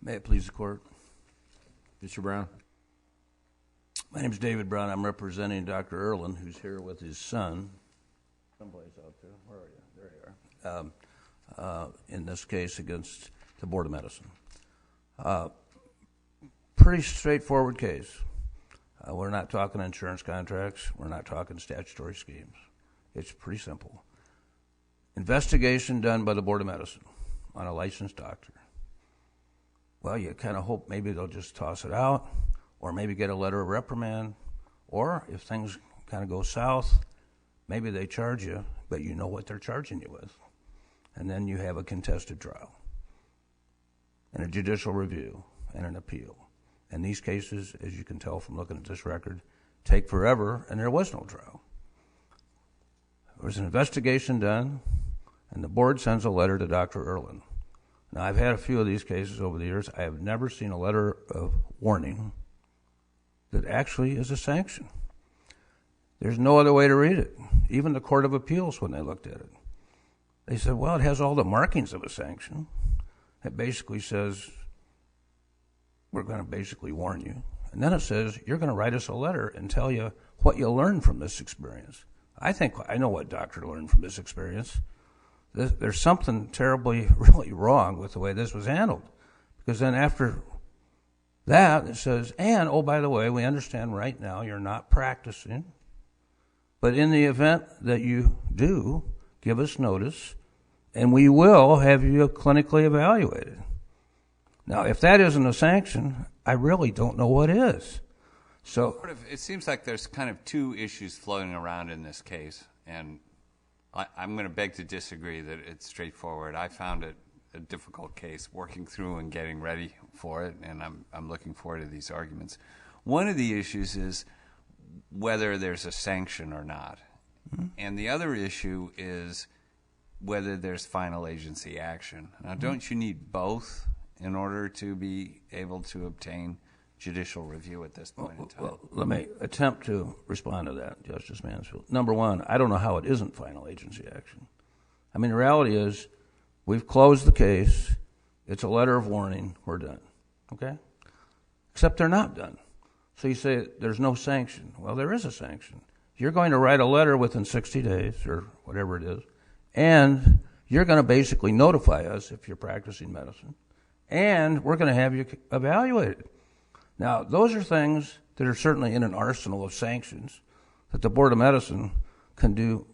May it please the court. Mr. Brown. My name is David Brown. I'm representing Dr. Irland, who's here with his son. Someplace out there. Where are you? There you are. In this case against the Board of Medicine. Pretty straightforward case. We're not talking insurance contracts. We're not talking statutory schemes. It's pretty simple. Investigation done by the Board of Medicine on a licensed doctor. Well, you kind of hope maybe they'll just toss it out, or maybe get a letter of reprimand, or if things kind of go south, maybe they charge you, but you know what they're charging you with. And then you have a contested trial, and a judicial review, and an appeal. And these cases, as you can tell from looking at this record, take forever, and there was no trial. There was an investigation done, and the board sends a letter to Dr. Irland. Now, I've had a few of these cases over the years. I have never seen a letter of warning that actually is a sanction. There's no other way to read it. Even the Court of Appeals, when they looked at it, they said, well, it has all the markings of a sanction. It basically says, we're going to basically warn you. And then it says, you're going to write us a letter and tell you what you learned from this experience. I think I know what doctor learned from this experience. There's something terribly, really wrong with the way this was handled. Because then after that, it says, and, oh, by the way, we understand right now you're not practicing. But in the event that you do, give us notice, and we will have you clinically evaluated. Now, if that isn't a sanction, I really don't know what is. So, it seems like there's kind of two issues floating around in this case, and I'm going to beg to disagree that it's straightforward. I found it a difficult case working through and getting ready for it, and I'm looking forward to these arguments. One of the issues is whether there's a sanction or not. Mm-hmm. And the other issue is whether there's final agency action. Now, don't you need both in order to be able to obtain judicial review at this point in time? Well, let me attempt to respond to that, Justice Mansfield. Number one, I don't know how it isn't final agency action. I mean, the reality is we've closed the case. It's a letter of warning. We're done. Okay? Except they're not done. So you say there's no sanction. Well, there is a sanction. You're going to write a letter within 60 days or whatever it is, and you're going to basically notify us if you're practicing medicine, and we're going to have you evaluated. Now, those are things that are certainly in an arsenal of sanctions that the Board of Medicine can do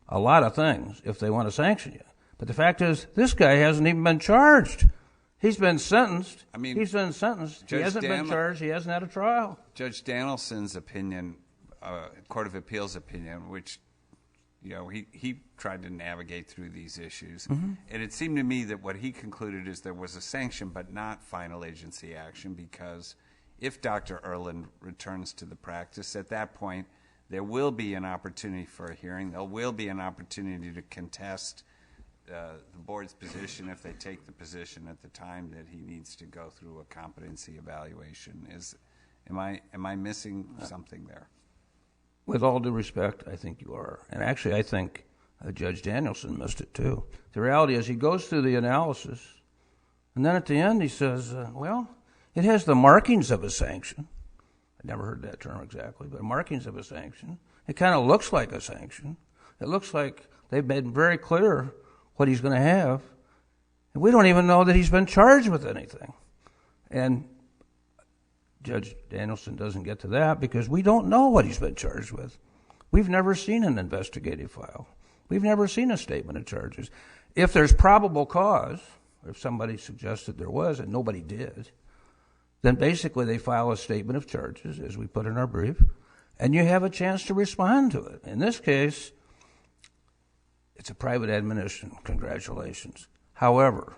a lot of things if they want to sanction you. But the fact is, this guy hasn't even been charged. He's been sentenced. He's been sentenced. He hasn't been charged. He hasn't had a trial. Judge Danielson's opinion, Court of Appeals opinion, which, you know, he tried to navigate through these issues. Mm-hmm. And it seemed to me that what he concluded is there was a sanction but not final agency action, because if Dr. Irland returns to the practice, at that point, there will be an opportunity for a hearing. There will be an opportunity to contest the board's position if they take the position at the time that he needs to go through a competency evaluation. Am I missing something there? With all due respect, I think you are. And actually, I think Judge Danielson missed it too. The reality is he goes through the analysis, and then at the end he says, well, it has the markings of a sanction. I never heard that term exactly, but markings of a sanction. It kind of looks like a sanction. It looks like they've made very clear what he's going to have. And we don't even know that he's been charged with anything. And Judge Danielson doesn't get to that because we don't know what he's been charged with. We've never seen an investigative file. We've never seen a statement of charges. If there's probable cause, or if somebody suggested there was and nobody did, then basically they file a statement of charges, as we put in our brief, and you have a chance to respond to it. In this case, it's a private admonition. Congratulations. However,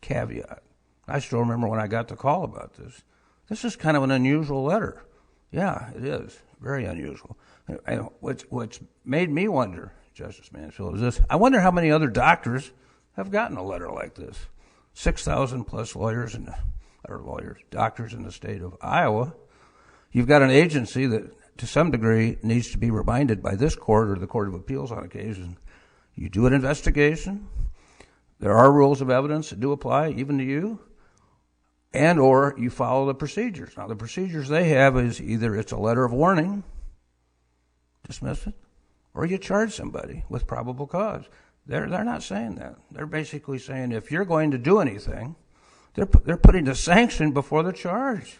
caveat, I still remember when I got the call about this. This is kind of an unusual letter. Yeah, it is. Very unusual. What's made me wonder, Justice Mansfield, is this. I wonder how many other doctors have gotten a letter like this. 6,000 plus doctors in the state of Iowa. You've got an agency that, to some degree, needs to be reminded by this court or the Court of Appeals on occasion. You do an investigation. There are rules of evidence that do apply, even to you. and or you follow the procedures. Now, the procedures they have is either it's a letter of warning, dismiss it, or you charge somebody with probable cause. They're not saying that. They're basically saying if you're going to do anything, they're putting the sanction before the charge.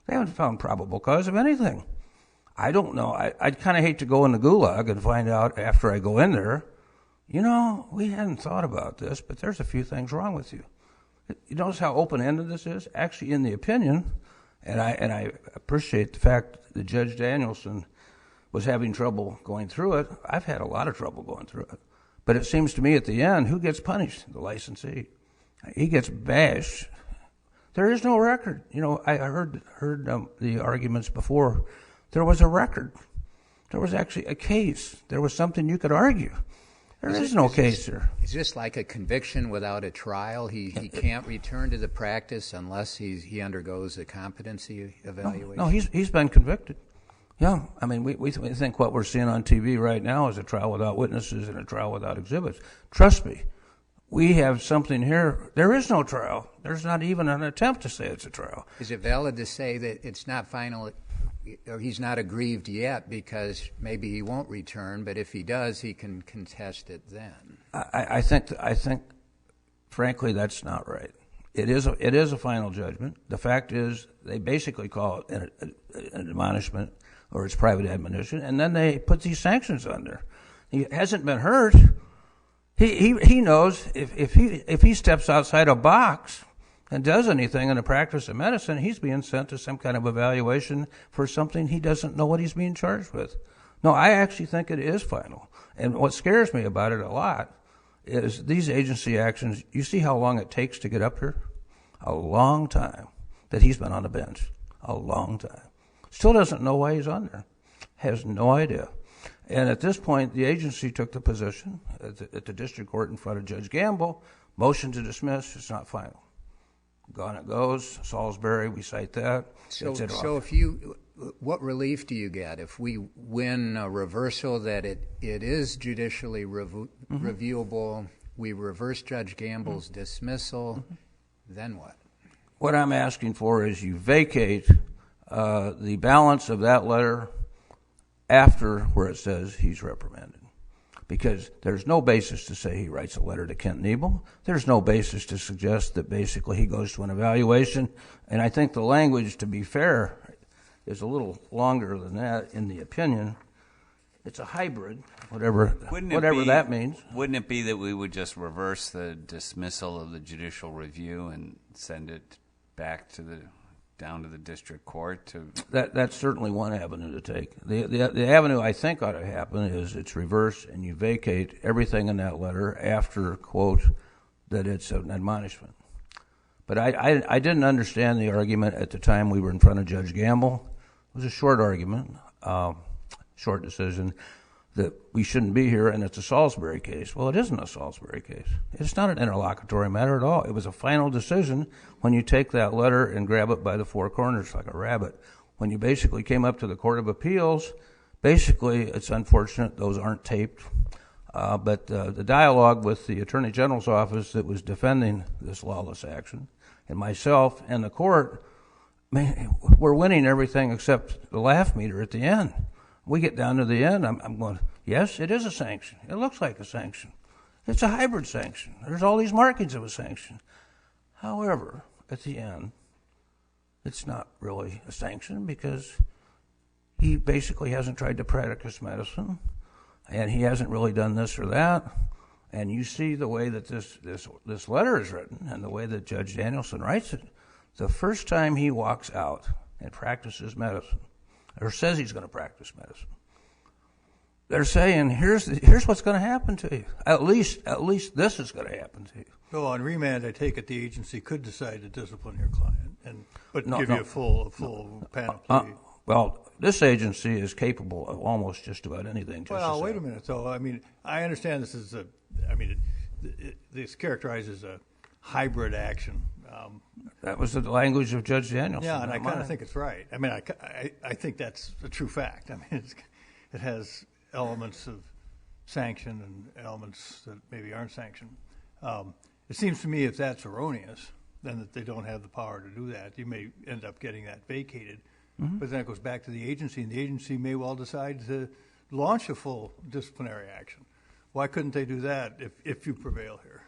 They haven't found probable cause of anything. I don't know. I'd kind of hate to go in the gulag and find out after I go in there, we hadn't thought about this, but there's a few things wrong with you. You notice how open-ended this is? Actually, in the opinion, and I appreciate the fact that Judge Danielson was having trouble going through it. I've had a lot of trouble going through it. But it seems to me at the end, who gets punished? The licensee. He gets bashed. There is no record. I heard the arguments before. There was a record. There was actually a case. There was something you could argue. There is no case here. Is this like a conviction without a trial? He can't return to the practice unless he undergoes a competency evaluation? No, he's been convicted. Yeah, I mean, we think what we're seeing on TV right now is a trial without witnesses and a trial without exhibits. Trust me, we have something here. There is no trial. There's not even an attempt to say it's a trial. Is it valid to say that it's not final, or he's not aggrieved yet because maybe he won't return, but if he does, he can contest it then? I think, frankly, that's not right. It is a final judgment. The fact is, they basically call it an admonishment or it's private admonition, and then they put these sanctions on there. He hasn't been hurt. He knows if he steps outside a box and does anything in the practice of medicine, he's being sent to some kind of evaluation for something he doesn't know what he's being charged with. No, I actually think it is final. And what scares me about it a lot is these agency actions. You see how long it takes to get up here? A long time that he's been on the bench. A long time. Still doesn't know why he's on there. Has no idea. And at this point, the agency took the position at the district court in front of Judge Gamble, motion to dismiss, it's not final. Gone it goes. Salisbury, we cite that. So what relief do you get if we win a reversal that it is judicially reviewable, we reverse Judge Gamble's dismissal, then what? What I'm asking for is you vacate the balance of that letter after where it says he's reprimanded. Because there's no basis to say he writes a letter to Kent Niebel. There's no basis to suggest that basically he goes to an evaluation. And I think the language, to be fair, is a little longer than that in the opinion. It's a hybrid, whatever that means. Wouldn't it be that we would just reverse the dismissal of the judicial review and send it back down to the district court to? That's certainly one avenue to take. The avenue I think ought to happen is it's reversed and you vacate everything in that letter after, quote, that it's an admonishment. But I didn't understand the argument at the time we were in front of Judge Gamble. It was a short argument, short decision, that we shouldn't be here and it's a Salisbury case. Well, it isn't a Salisbury case. It's not an interlocutory matter at all. It was a final decision when you take that letter and grab it by the four corners like a rabbit. When you basically came up to the Court of Appeals, basically it's unfortunate those aren't taped. But the dialogue with the Attorney General's office that was defending this lawless action and myself and the court, we're winning everything except the laugh meter at the end. We get down to the end, I'm going, yes, it is a sanction. It looks like a sanction. It's a hybrid sanction. There's all these markings of a sanction. However, at the end, it's not really a sanction because he basically hasn't tried to practice medicine and he hasn't really done this or that. And you see the way that this letter is written and the way that Judge Danielson writes it, the first time he walks out and practices medicine, or says he's going to practice medicine, they're saying, here's what's going to happen to you. At least this is going to happen to you. So on remand, I take it the agency could decide to discipline your client, but give you a full panoply. Well, this agency is capable of almost just about anything. Well, wait a minute, though. I mean, I understand this is this characterizes a hybrid action. That was the language of Judge Danielson. Yeah, and I kind of think it's right. I mean, I think that's a true fact. I mean, it has elements of sanction and elements that maybe aren't sanctioned. It seems to me if that's erroneous, then that they don't have the power to do that. You may end up getting that vacated. But then it goes back to the agency, and the agency may well decide to launch a full disciplinary action. Why couldn't they do that if you prevail here?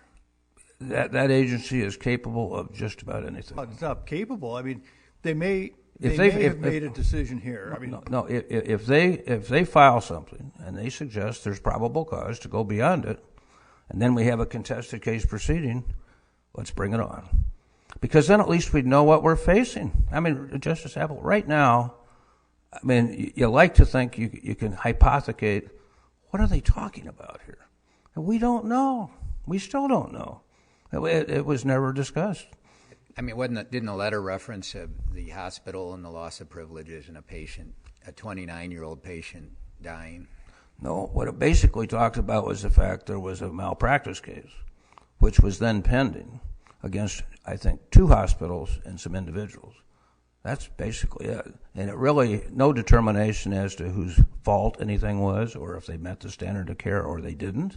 That agency is capable of just about anything. It's not capable. I mean, they may have made a decision here. If they file something and they suggest there's probable cause to go beyond it, and then we have a contested case proceeding, let's bring it on. Because then at least we'd know what we're facing. I mean, Justice Apple, right now, I mean, you like to think you can hypothecate, what are they talking about here? And we don't know. We still don't know. It was never discussed. I mean, didn't the letter reference the hospital and the loss of privileges and a 29-year-old patient dying? No, what it basically talked about was the fact there was a malpractice case, which was then pending against, I think, 2 hospitals and some individuals. That's basically it. And it really, no determination as to whose fault anything was, or if they met the standard of care or they didn't,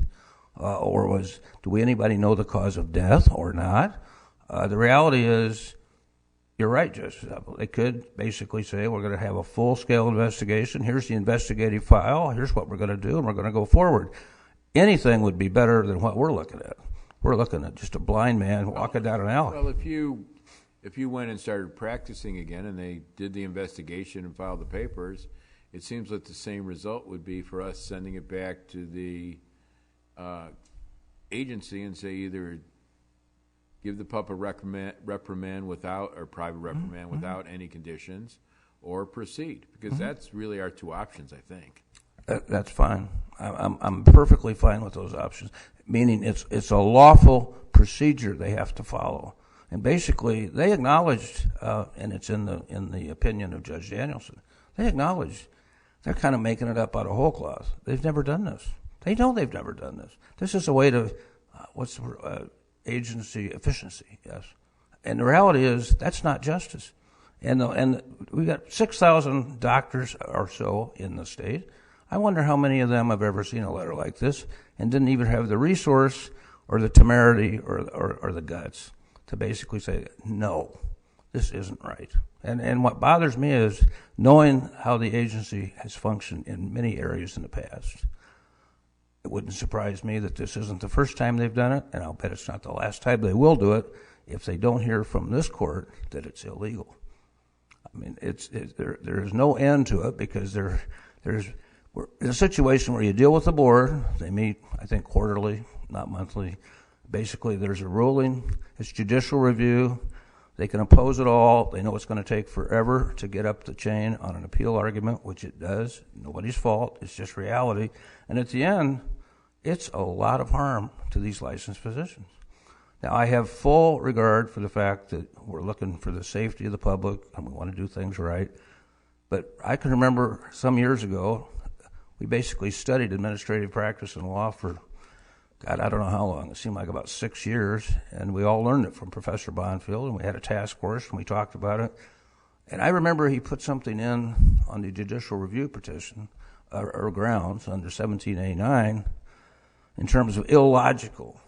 do anybody know the cause of death or not? The reality is, you're right, Justice Apple. They could basically say, we're going to have a full-scale investigation. Here's the investigative file. Here's what we're going to do, and we're going to go forward. Anything would be better than what we're looking at. We're looking at just a blind man walking down an alley. Well, if you went and started practicing again and they did the investigation and filed the papers, it seems like the same result would be for us sending it back to the agency and say either give the pup a reprimand without, or private reprimand without any conditions, or proceed, because that's really our 2 options, I think. That's fine. I'm perfectly fine with those options. Meaning it's a lawful procedure they have to follow, and basically they acknowledged, and it's in the opinion of Judge Danielson. They acknowledged they're kind of making it up out of whole cloth. They've never done this. They know they've never done this. This is a way to agency efficiency. Yes, and the reality is that's not justice. And we got 6,000 doctors or so in the state. I wonder how many of them have ever seen a letter like this and didn't even have the resource or the temerity or the guts to basically say, no, this isn't right. And what bothers me is knowing how the agency has functioned in many areas in the past. It wouldn't surprise me that this isn't the first time they've done it, and I'll bet it's not the last time they will do it if they don't hear from this court that it's illegal. I mean, there is no end to it, because we're in a situation where you deal with the board. They meet, I think, quarterly, not monthly. Basically, there's a ruling. It's judicial review. They can oppose it all. They know it's going to take forever to get up the chain on an appeal argument, which it does. Nobody's fault. It's just reality. And at the end, it's a lot of harm to these licensed physicians. Now, I have full regard for the fact that we're looking for the safety of the public and we want to do things right. But I can remember some years ago, we basically studied administrative practice and law for, God, I don't know how long. It seemed like about 6 years. And we all learned it from Professor Bonfield, and we had a task force and we talked about it. And I remember he put something in on the judicial review petition, or grounds under 1789, in terms of illogical.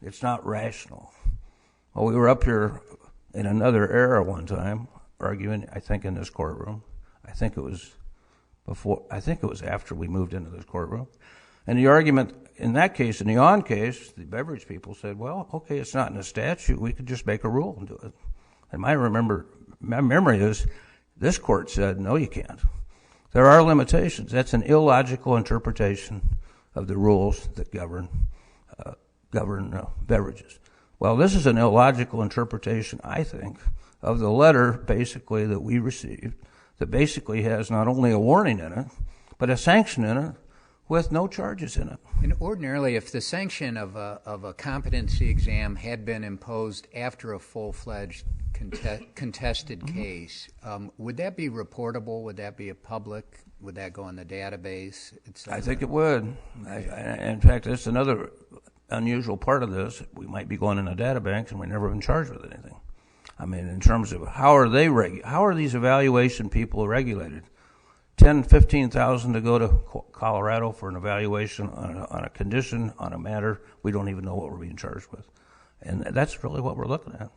It's not rational. Well, we were up here in another era one time, arguing, I think, in this courtroom. I think it was after we moved into this courtroom. And the argument in that case, in the on case, the beverage people said, well, okay, it's not in the statute. We could just make a rule and do it. And my memory is this court said, no, you can't. There are limitations. That's an illogical interpretation of the rules that govern beverages. Well, this is an illogical interpretation, I think, of the letter basically that we received that basically has not only a warning in it, but a sanction in it with no charges in it. And ordinarily, if the sanction of a competency exam had been imposed after a full-fledged contested case, would that be reportable? Would that be public? Would that go in the database? I think it would. In fact, that's another unusual part of this. We might be going in a data bank and we've never been charged with anything. I mean, in terms of how are these evaluation people regulated? 10, 15,000 to go to Colorado for an evaluation on a condition, on a matter we don't even know what we're being charged with. And that's really what we're looking at.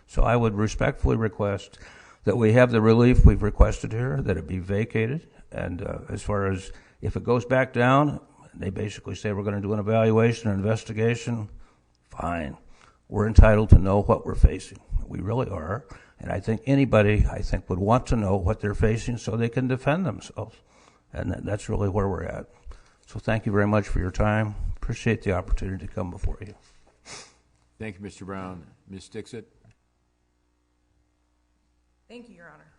So I would respectfully request that we have the relief we've requested here, that it be vacated. And as far as if it goes back down, they basically say we're going to do an evaluation or investigation, fine. We're entitled to know what we're facing. We really are. And I think anybody, would want to know what they're facing so they can defend themselves. And that's really where we're at. So thank you very much for your time. Appreciate the opportunity to come before you. Thank you, Mr. Brown. Ms. Dixit? Thank you, Your Honor.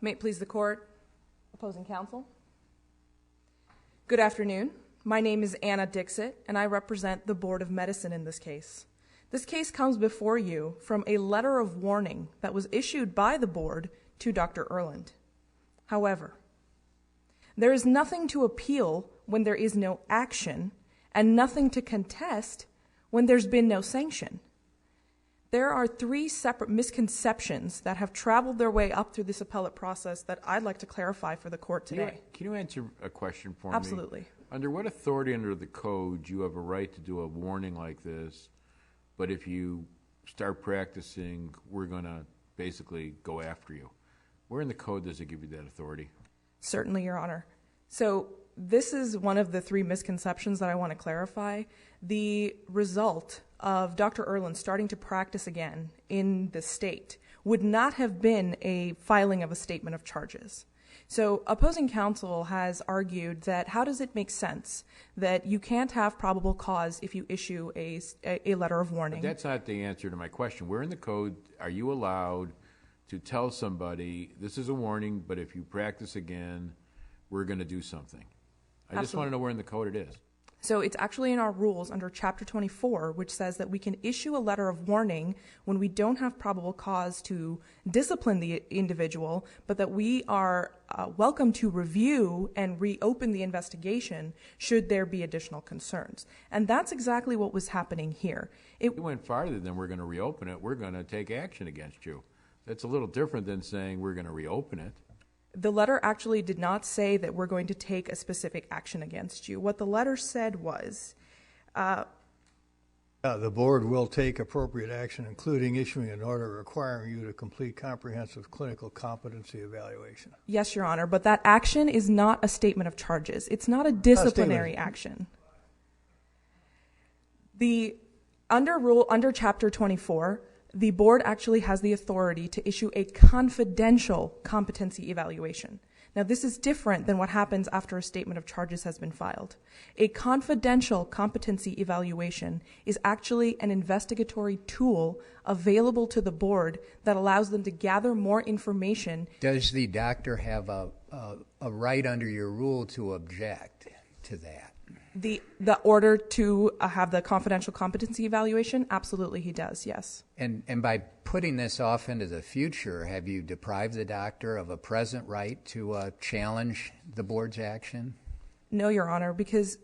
May it please the court, opposing counsel. Good afternoon. My name is Anna Dixit, and I represent the Board of Medicine in this case. This case comes before you from a letter of warning that was issued by the board to Dr. Irland. However, there is nothing to appeal when there is no action, and nothing to contest when there's been no sanction. There are 3 separate misconceptions that have traveled their way up through this appellate process that I'd like to clarify for the court today. Can you answer a question for me? Absolutely. Under what authority under the code do you have a right to do a warning like this, but if you start practicing, we're going to basically go after you? Where in the code does it give you that authority? Certainly, Your Honor. So this is one of the 3 misconceptions that I want to clarify. The result of Dr. Irland starting to practice again in the state would not have been a filing of a statement of charges. So opposing counsel has argued that how does it make sense that you can't have probable cause if you issue a letter of warning? But that's not the answer to my question. Where in the code are you allowed to tell somebody, this is a warning, but if you practice again, we're going to do something? I just want to know where in the code it is. So it's actually in our rules under Chapter 24, which says that we can issue a letter of warning when we don't have probable cause to discipline the individual, but that we are welcome to review and reopen the investigation should there be additional concerns. And that's exactly what was happening here. It went farther than we're going to reopen it. We're going to take action against you. That's a little different than saying we're going to reopen it. The letter actually did not say that we're going to take a specific action against you. What the letter said was... the board will take appropriate action, including issuing an order requiring you to complete comprehensive clinical competency evaluation. Yes, Your Honor, but that action is not a statement of charges. It's not a disciplinary action. Under Chapter 24, the board actually has the authority to issue a confidential competency evaluation. Now, this is different than what happens after a statement of charges has been filed. A confidential competency evaluation is actually an investigatory tool available to the board that allows them to gather more information. Does the doctor have a right under your rule to object to that? The order to have the confidential competency evaluation, absolutely he does, yes. And by putting this off into the future, have you deprived the doctor of a present right to challenge the board's action? No, Your Honor, because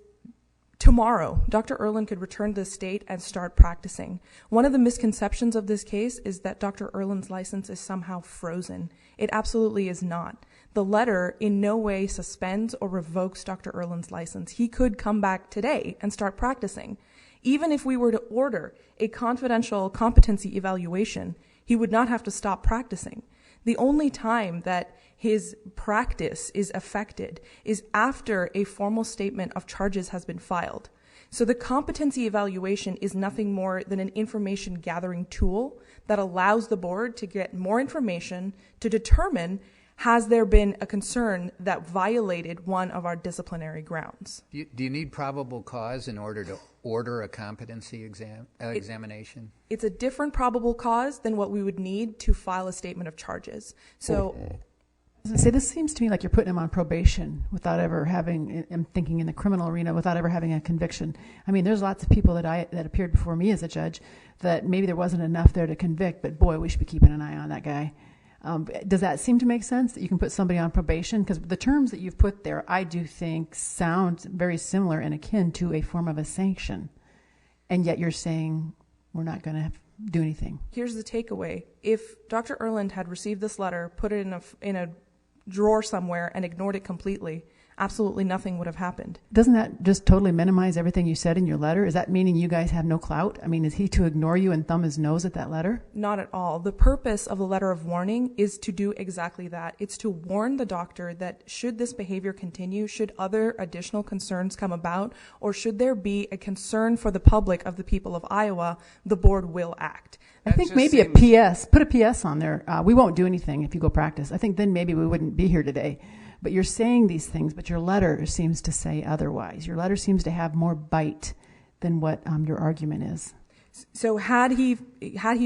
tomorrow, Dr. Irland could return to the state and start practicing. One of the misconceptions of this case is that Dr. Irland's license is somehow frozen. It absolutely is not. The letter in no way suspends or revokes Dr. Irland's license. He could come back today and start practicing. Even if we were to order a confidential competency evaluation, he would not have to stop practicing. The only time that his practice is affected is after a formal statement of charges has been filed. So the competency evaluation is nothing more than an information gathering tool that allows the board to get more information to determine has there been a concern that violated one of our disciplinary grounds. Do you need probable cause in order to order a competency examination? It's a different probable cause than what we would need to file a statement of charges. So, this seems to me like you're putting him on probation without ever having, I'm thinking in the criminal arena, without ever having a conviction. I mean, there's lots of people that appeared before me as a judge that maybe there wasn't enough there to convict, but boy, we should be keeping an eye on that guy. Does that seem to make sense, that you can put somebody on probation? Because the terms that you've put there, I do think, sound very similar and akin to a form of a sanction. And yet you're saying we're not going to do anything. Here's the takeaway. If Dr. Irland had received this letter, put it in a drawer somewhere, and ignored it completely, absolutely nothing would have happened. Doesn't that just totally minimize everything you said in your letter? Is that meaning you guys have no clout? I mean, is he to ignore you and thumb his nose at that letter? Not at all. The purpose of the letter of warning is to do exactly that. It's to warn the doctor that should this behavior continue, should other additional concerns come about, or should there be a concern for the public of the people of Iowa, the board will act. I think maybe a PS, put a PS on there. We won't do anything if you go practice. I think then maybe we wouldn't be here today. But you're saying these things, but your letter seems to say otherwise. Your letter seems to have more bite than what your argument is. So had he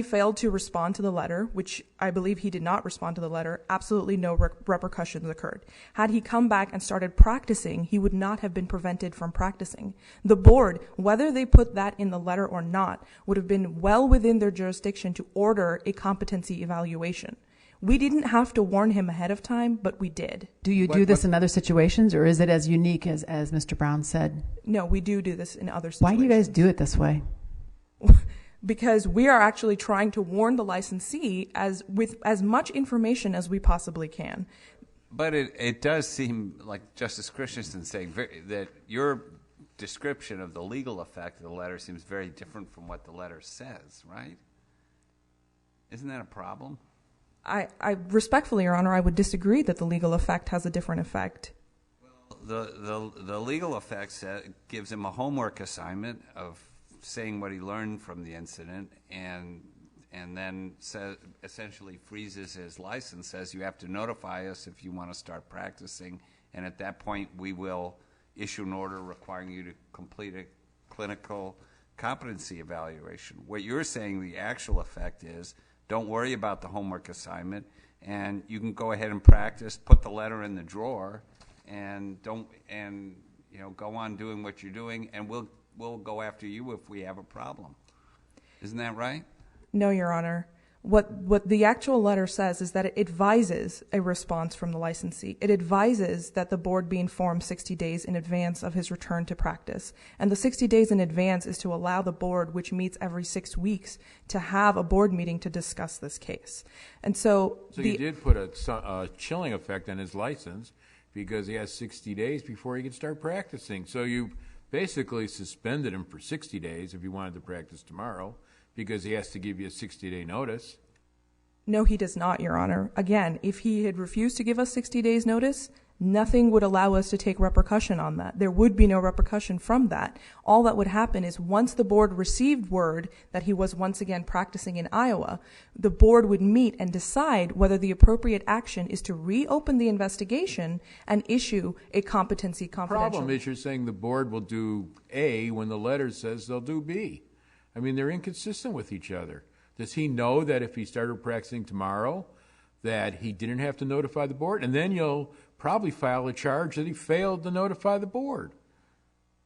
failed to respond to the letter, which I believe he did not respond to the letter, absolutely no repercussions occurred. Had he come back and started practicing, he would not have been prevented from practicing. The board, whether they put that in the letter or not, would have been well within their jurisdiction to order a competency evaluation. We didn't have to warn him ahead of time, but we did. Do you do this in other situations, or is it as unique as Mr. Brown said? No, we do this in other situations. Why do you guys do it this way? Because we are actually trying to warn the licensee with as much information as we possibly can. But it does seem like Justice Christensen saying that your description of the legal effect of the letter seems very different from what the letter says, right? Isn't that a problem? I respectfully, Your Honor, I would disagree that the legal effect has a different effect. Well, the legal effect gives him a homework assignment of saying what he learned from the incident, and then essentially freezes his license, says you have to notify us if you want to start practicing, and at that point we will issue an order requiring you to complete a clinical competency evaluation. What you're saying the actual effect is, don't worry about the homework assignment, and you can go ahead and practice, put the letter in the drawer, and go on doing what you're doing, and we'll go after you if we have a problem. Isn't that right? No, Your Honor. What the actual letter says is that it advises a response from the licensee. It advises that the board be informed 60 days in advance of his return to practice. And the 60 days in advance is to allow the board, which meets every 6 weeks, to have a board meeting to discuss this case. And so you did put a chilling effect on his license because he has 60 days before he can start practicing. So you basically suspended him for 60 days if he wanted to practice tomorrow, because he has to give you a 60-day notice. No, he does not, Your Honor. Again, if he had refused to give us 60 days notice, nothing would allow us to take repercussion on that. There would be no repercussion from that. All that would happen is once the board received word that he was once again practicing in Iowa, the board would meet and decide whether the appropriate action is to reopen the investigation and issue a competency confidential. The problem is you're saying the board will do A when the letter says they'll do B. I mean, they're inconsistent with each other. Does he know that if he started practicing tomorrow that he didn't have to notify the board? And then you'll probably file a charge that he failed to notify the board.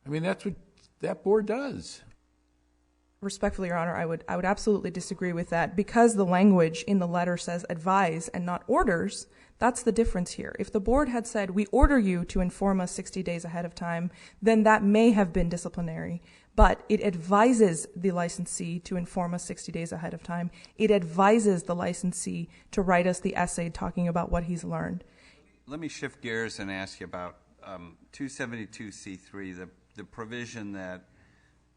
I mean, that's what that board does. Respectfully, Your Honor, I would absolutely disagree with that. Because the language in the letter says advise and not orders, that's the difference here. If the board had said, we order you to inform us 60 days ahead of time, then that may have been disciplinary. But it advises the licensee to inform us 60 days ahead of time. It advises the licensee to write us the essay talking about what he's learned. Let me shift gears and ask you about 272C3, the provision that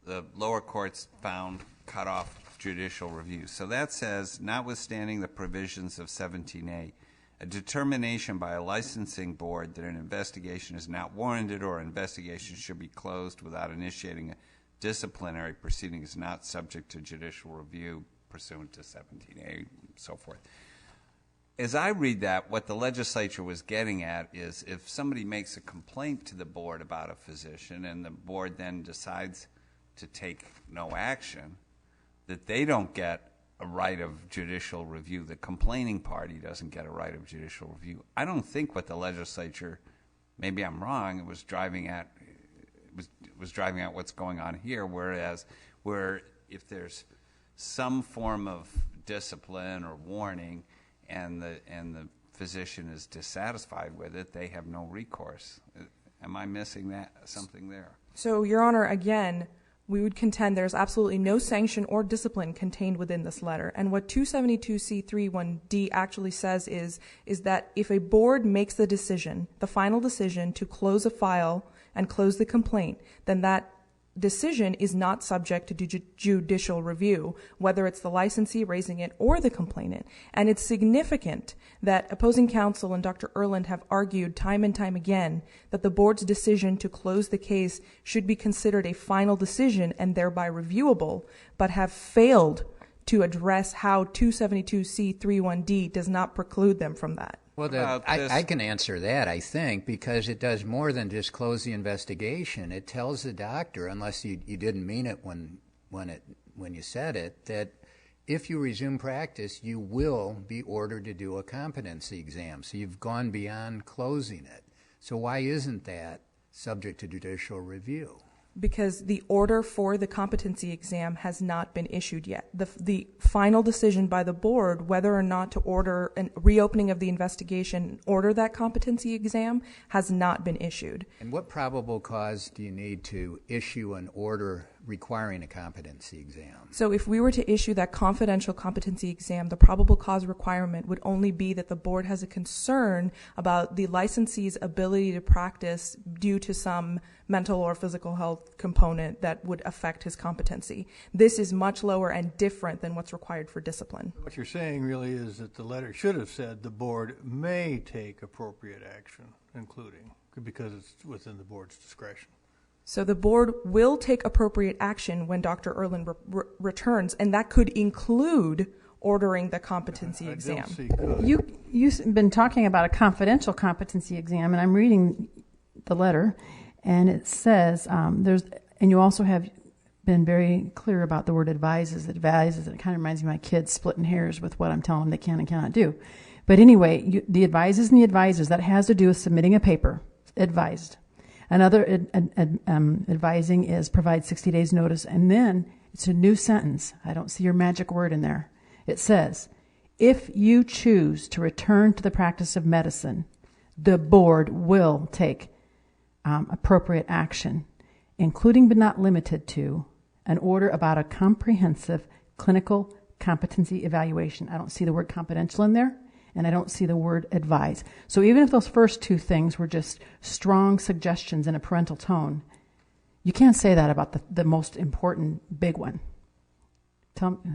the lower courts found cut off judicial review. So that says, notwithstanding the provisions of 17A, a determination by a licensing board that an investigation is not warranted or an investigation should be closed without initiating a disciplinary proceeding is not subject to judicial review pursuant to 17A and so forth. As I read that, what the legislature was getting at is if somebody makes a complaint to the board about a physician and the board then decides to take no action, that they don't get a right of judicial review. The complaining party doesn't get a right of judicial review. I don't think what the legislature, maybe I'm wrong, it was driving at what's going on here, whereas if there's some form of discipline or warning and the physician is dissatisfied with it, they have no recourse. Am I missing something there? So, Your Honor, again, We would contend there's absolutely no sanction or discipline contained within this letter. And what 272C31D actually says is that if a board makes the decision, the final decision to close a file and close the complaint, then that decision is not subject to judicial review, whether it's the licensee raising it or the complainant. And it's significant that opposing counsel and Dr. Irland have argued time and time again that the board's decision to close the case should be considered a final decision and thereby reviewable, but have failed to address how 272C31D does not preclude them from that. Well, I can answer that, I think, because it does more than just close the investigation. It tells the doctor, unless you didn't mean it when you said it, that if you resume practice, you will be ordered to do a competency exam. So you've gone beyond closing it. So why isn't that subject to judicial review? Because the order for the competency exam has not been issued yet. The final decision by the board, whether or not to order a reopening of the investigation, order that competency exam, has not been issued. And what probable cause do you need to issue an order requiring a competency exam? So if we were to issue that confidential competency exam, the probable cause requirement would only be that the board has a concern about the licensee's ability to practice due to some mental or physical health component that would affect his competency. This is much lower and different than what's required for discipline. What you're saying really is that the letter should have said the board may take appropriate action, including, because it's within the board's discretion. So the board will take appropriate action when Dr. Irland returns, and that could include ordering the competency exam. You've been talking about a confidential competency exam, and I'm reading the letter, and it says and you also have been very clear about the word advises. It kind of reminds me of my kids splitting hairs with what I'm telling them they can and cannot do. But anyway, the advises and the advisors, that has to do with submitting a paper, advised. Another advising is provide 60 days notice, and then it's a new sentence. I don't see your magic word in there. It says, if you choose to return to the practice of medicine, the board will take appropriate action, including but not limited to an order about a comprehensive clinical competency evaluation. I don't see the word confidential in there, and I don't see the word advise. So even if those first two things were just strong suggestions in a parental tone, you can't say that about the most important big one.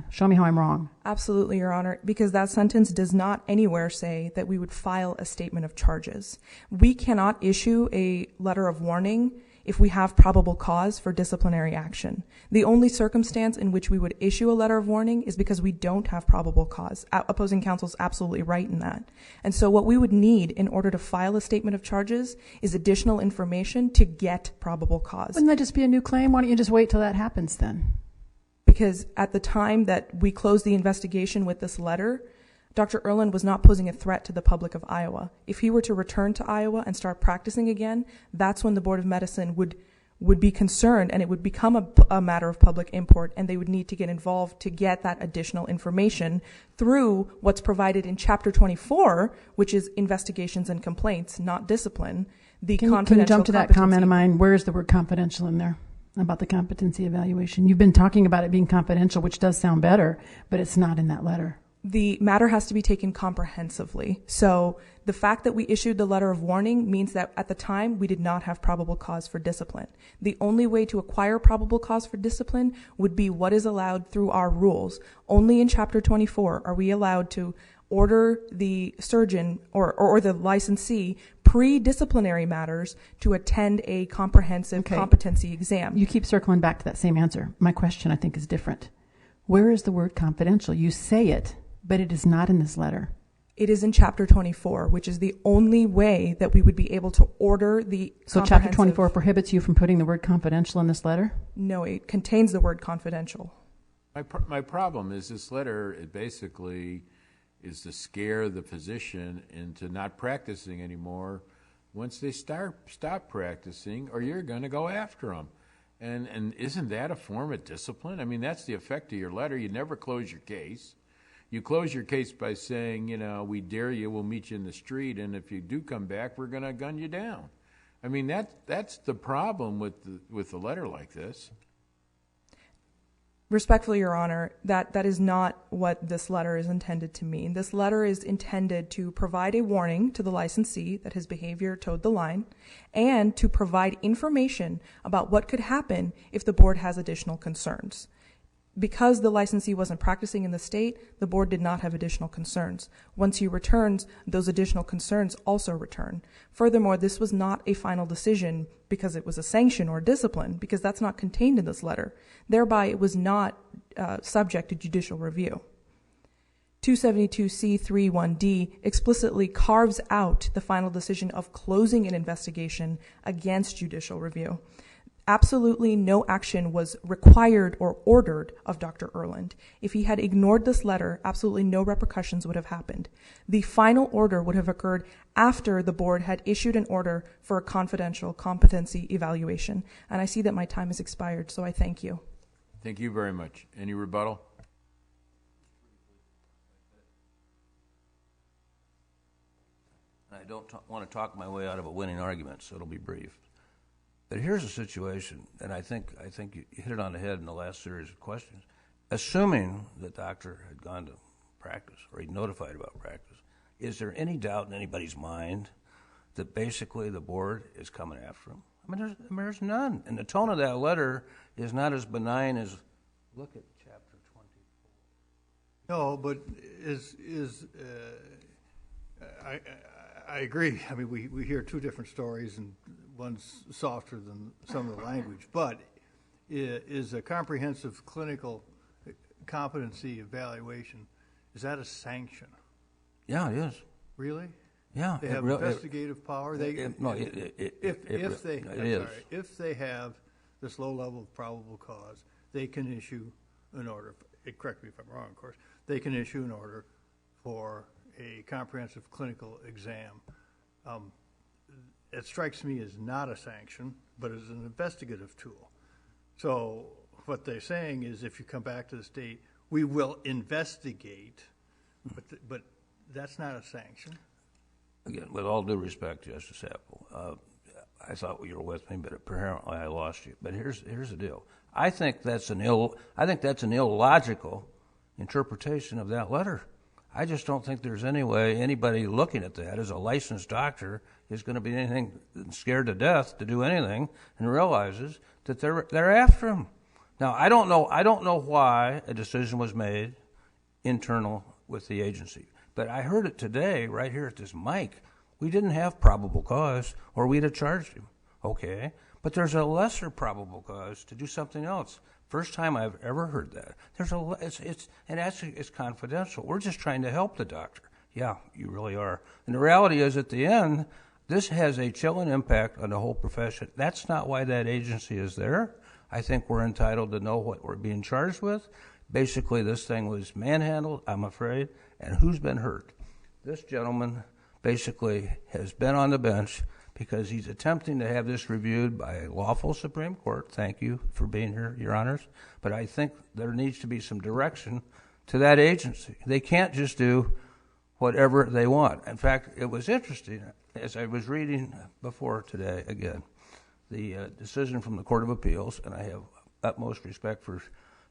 Show me how I'm wrong. Absolutely, Your Honor, because that sentence does not anywhere say that we would file a statement of charges. We cannot issue a letter of warning if we have probable cause for disciplinary action. The only circumstance in which we would issue a letter of warning is because we don't have probable cause. Opposing counsel is absolutely right in that. And so what we would need in order to file a statement of charges is additional information to get probable cause. Wouldn't that just be a new claim? Why don't you just wait till that happens then? Because at the time that we closed the investigation with this letter, Dr. Irland was not posing a threat to the public of Iowa. If he were to return to Iowa and start practicing again, that's when the Board of Medicine would be concerned, and it would become a matter of public import, and they would need to get involved to get that additional information through what's provided in Chapter 24, which is investigations and complaints, not discipline. Can you jump to that comment of mine? Where is the word confidential in there about the competency evaluation? You've been talking about it being confidential, which does sound better, but it's not in that letter. The matter has to be taken comprehensively. So the fact that we issued the letter of warning means that at the time we did not have probable cause for discipline. The only way to acquire probable cause for discipline would be what is allowed through our rules. Only in Chapter 24 are we allowed to order the surgeon or the licensee pre-disciplinary matters to attend a comprehensive competency exam. You keep circling back to that same answer. My question, I think, is different. Where is the word confidential? You say it, but it is not in this letter. It is in Chapter 24, which is the only way that we would be able to order the So Chapter 24 prohibits you from putting the word confidential in this letter? No, it contains the word confidential. My problem is this letter, it basically is to scare the physician into not practicing anymore once they stop practicing, or you're going to go after them. And isn't that a form of discipline? I mean, that's the effect of your letter. You never close your case. You close your case by saying, we dare you, we'll meet you in the street, and if you do come back, we're going to gun you down. I mean, that's the problem with the letter like this. Respectfully, Your Honor, that is not what this letter is intended to mean. This letter is intended to provide a warning to the licensee that his behavior towed the line and to provide information about what could happen if the board has additional concerns. Because the licensee wasn't practicing in the state, the board did not have additional concerns. Once he returns, those additional concerns also return. Furthermore, this was not a final decision because it was a sanction or discipline, because that's not contained in this letter. Thereby, it was not subject to judicial review. 272C31D explicitly carves out the final decision of closing an investigation against judicial review. Absolutely no action was required or ordered of Dr. Irland. If he had ignored this letter, absolutely no repercussions would have happened. The final order would have occurred after the board had issued an order for a confidential competency evaluation. And I see that my time has expired, so I thank you. Thank you very much. Any rebuttal? I don't want to talk my way out of a winning argument, so it'll be brief. But here's a situation, and I think you hit it on the head in the last series of questions. Assuming the doctor had gone to practice or he'd notified about practice, is there any doubt in anybody's mind that basically the board is coming after him? I mean, there's none. And the tone of that letter is not as benign as, look at chapter 24. No, but I agree. I mean, we hear two different stories, and one's softer than some of the language. But is a comprehensive clinical competency evaluation, is that a sanction? Yeah, it is. Really? Yeah. They have investigative power. If they have this low level of probable cause, they can issue an order. Correct me if I'm wrong, of course. They can issue an order for a comprehensive clinical exam. It strikes me as not a sanction, but as an investigative tool. So what they're saying is, if you come back to the state, we will investigate, but that's not a sanction. Again, with all due respect, Justice Apple, I thought you were with me, but apparently I lost you. But here's the deal. I think that's an illogical interpretation of that letter. I just don't think there's any way anybody looking at that as a licensed doctor is going to be anything scared to death to do anything and realizes that they're after him. Now, I don't know why a decision was made internal with the agency, but I heard it today right here at this mic. We didn't have probable cause, or we'd have charged him. Okay, but there's a lesser probable cause to do something else. First time I've ever heard that. It's confidential. We're just trying to help the doctor. Yeah, you really are. And the reality is, at the end, this has a chilling impact on the whole profession. That's not why that agency is there. I think we're entitled to know what we're being charged with. Basically, this thing was manhandled, I'm afraid, and who's been hurt? This gentleman basically has been on the bench because he's attempting to have this reviewed by a lawful Supreme Court. Thank you for being here, Your Honors. But I think there needs to be some direction to that agency. They can't just do whatever they want. In fact, it was interesting, as I was reading before today, again, the decision from the Court of Appeals, and I have utmost respect for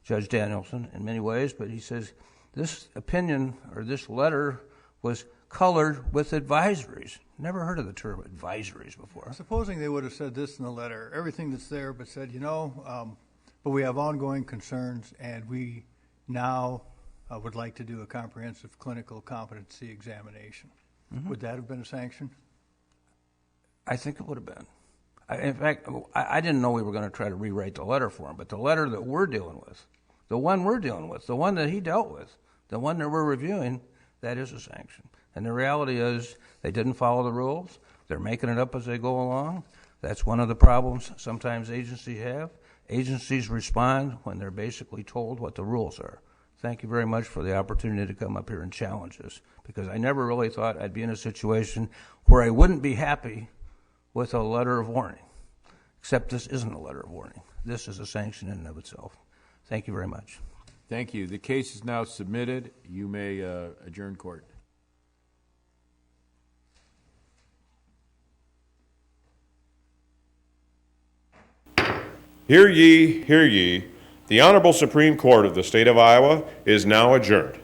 Judge Danielson in many ways, but he says this opinion or this letter was colored with advisories. Never heard of the term advisories before. Supposing they would have said this in the letter, everything that's there, but said, but we have ongoing concerns, and we now would like to do a comprehensive clinical competency examination. Mm-hmm. Would that have been a sanction? I think it would have been. In fact, I didn't know we were going to try to rewrite the letter for him, but the letter that we're dealing with, the one that he dealt with, the one that we're reviewing, that is a sanction. And the reality is they didn't follow the rules. They're making it up as they go along. That's one of the problems sometimes agencies have. Agencies respond when they're basically told what the rules are. Thank you very much for the opportunity to come up here and challenge this, because I never really thought I'd be in a situation where I wouldn't be happy with a letter of warning, except this isn't a letter of warning. This is a sanction in and of itself. Thank you very much. Thank you. The case is now submitted. You may adjourn court. Hear ye, hear ye. The Honorable Supreme Court of the State of Iowa is now adjourned.